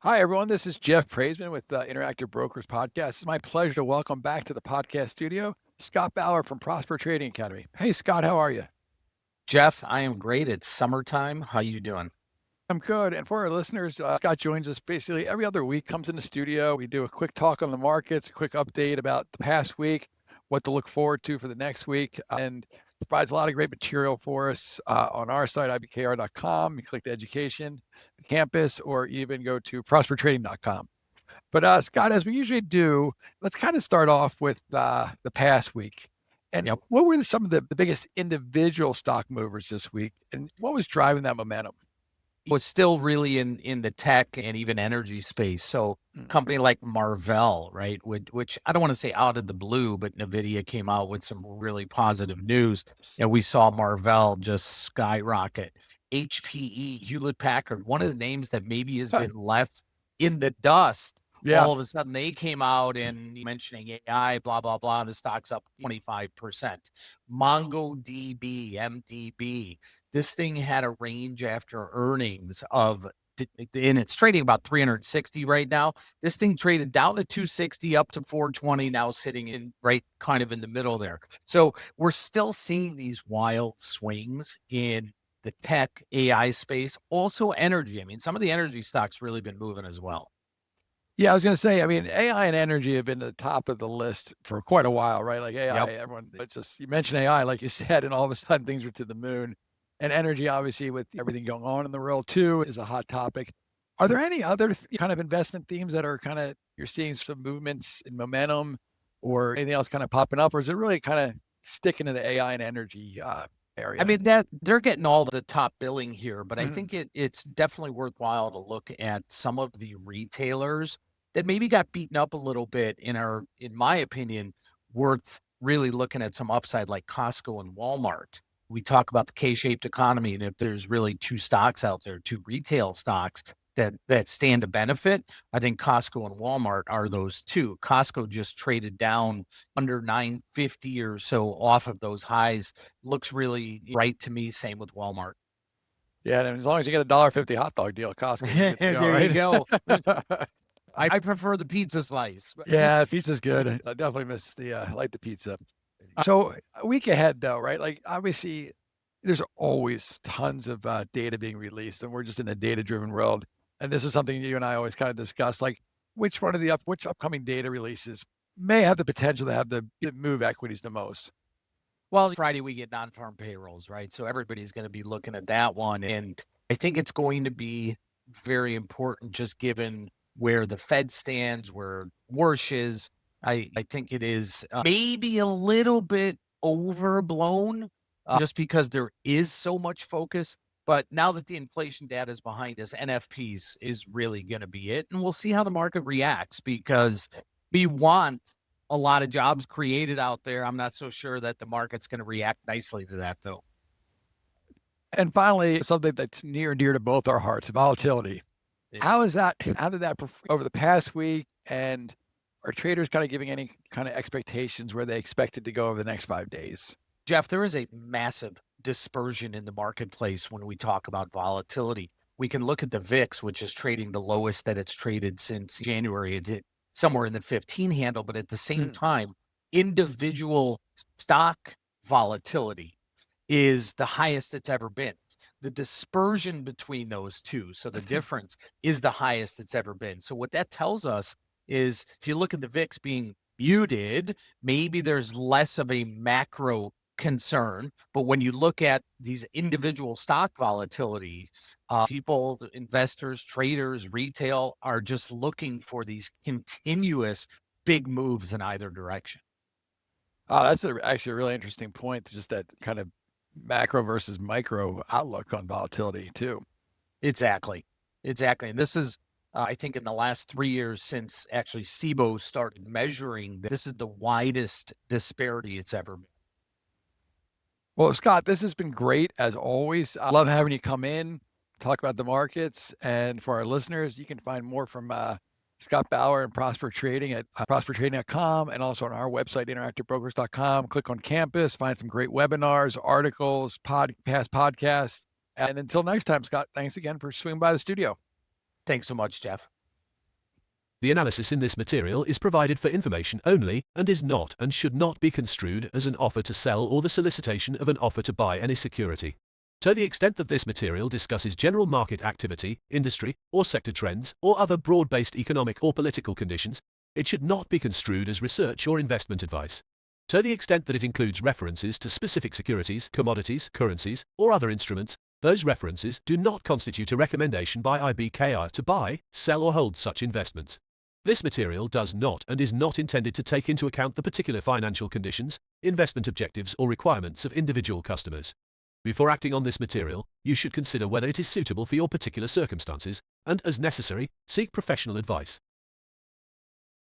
Hi, everyone. This is Jeff Praissman with Interactive Brokers Podcast. It's my pleasure to welcome back to the podcast studio Scott Bauer from Prosper Trading Academy. Hey, Scott, how are you? Jeff, I am great. It's summertime. How you doing? I'm good. And for our listeners, Scott joins us basically every other week, comes in the studio. We do a quick talk on the markets, a quick update about the past week, what to look forward to for the next week, and provides a lot of great material for us on our site, IBKR.com. You click the education, the campus, or even go to prospertrading.com. But Scott, as we usually do, let's kind of start off with the past week. And Yep. what were some of the biggest individual stock movers this week? And what was driving that momentum? Was still really in the tech and even energy space. So Mm. company like Marvell, right? Which I don't want to say out of the blue, but NVIDIA came out with some really positive news. And we saw Marvell just skyrocket. HPE, Hewlett Packard, one of the names that maybe has been left in the dust. Yeah. All of a sudden they came out and mentioning AI, blah, blah, blah. The stock's up 25%. MongoDB, MDB. This thing had a range after earnings of, and it's trading about 360 right now. This thing traded down to 260, up to 420, now sitting in right kind of in the middle there. So we're still seeing these wild swings in the tech AI space, also energy. I mean, some of the energy stocks really been moving as well. Yeah, I was going to say, I mean, AI and energy have been at the top of the list for quite a while, right? Like AI, Yep. everyone, it's just, you mentioned AI, like you said, and all of a sudden things are to the moon. And energy, obviously, with everything going on in the world too, is a hot topic. Are there any other kind of investment themes that are kind of, you're seeing some movements in momentum or anything else kind of popping up? Or is it really kind of sticking to the AI and energy I area? mean, that they're getting all the top billing here, but I Mhm. think it's definitely worthwhile to look at some of the retailers that maybe got beaten up a little bit and are, in my opinion, worth really looking at some upside like Costco and Walmart. We talk about the K-shaped economy, and if there's really two stocks out there, two retail stocks that stand to benefit, I think Costco and Walmart are those two. Costco just traded down under 950 or so off of those highs. Looks really right to me. Same with Walmart. Yeah, and as long as you get a $1.50 hot dog deal at Costco, you're good to go, There you right? go. I prefer the pizza slice. Yeah, pizza's good. I definitely miss the I like the pizza. So a week ahead though, right? Like obviously there's always tons of data being released and we're just in a data-driven world. And this is something you and I always kind of discuss, like which upcoming data releases may have the potential to have the move equities the most. Well, Friday we get non-farm payrolls, right? So everybody's going to be looking at that one. And I think it's going to be very important just given where the Fed stands, where Warsh is. I think it is maybe a little bit overblown just because there is so much focus. But now that the inflation data is behind us, NFPs is really going to be it. And we'll see how the market reacts because we want a lot of jobs created out there. I'm not so sure that the market's going to react nicely to that, though. And finally, something that's near and dear to both our hearts, volatility. It's, How did that over the past week? And are traders kind of giving any kind of expectations where they expect it to go over the next 5 days? Jeff, there is a massive dispersion in the marketplace when we talk about volatility. We can look at the VIX, which is trading the lowest that it's traded since January. It hit somewhere in the 15 handle, but at the same Mm. time, individual stock volatility is the highest it's ever been. The dispersion between those two, so the difference is the highest it's ever been. So what that tells us is if you look at the VIX being muted, maybe there's less of a macro concern. But when you look at these individual stock volatility, people, investors, traders, retail are just looking for these continuous big moves in either direction. Oh, that's actually a really interesting point. Just that kind of macro versus micro outlook on volatility too. Exactly. Exactly. And this is, I think, in the last 3 years since actually SIBO started measuring, this is the widest disparity it's ever been. Well, Scott, this has been great as always. I love having you come in, talk about the markets. And for our listeners, you can find more from Scott Bauer and Prosper Trading at prospertrading.com and also on our website, interactivebrokers.com. Click on campus, find some great webinars, articles, podcasts. And until next time, Scott, thanks again for swinging by the studio. Thanks so much, Jeff. The analysis in this material is provided for information only and is not and should not be construed as an offer to sell or the solicitation of an offer to buy any security. To the extent that this material discusses general market activity, industry, or sector trends, or other broad-based economic or political conditions, it should not be construed as research or investment advice. To the extent that it includes references to specific securities, commodities, currencies, or other instruments, those references do not constitute a recommendation by IBKR to buy, sell or hold such investments. This material does not and is not intended to take into account the particular financial conditions, investment objectives or requirements of individual customers. Before acting on this material, you should consider whether it is suitable for your particular circumstances and, as necessary, seek professional advice.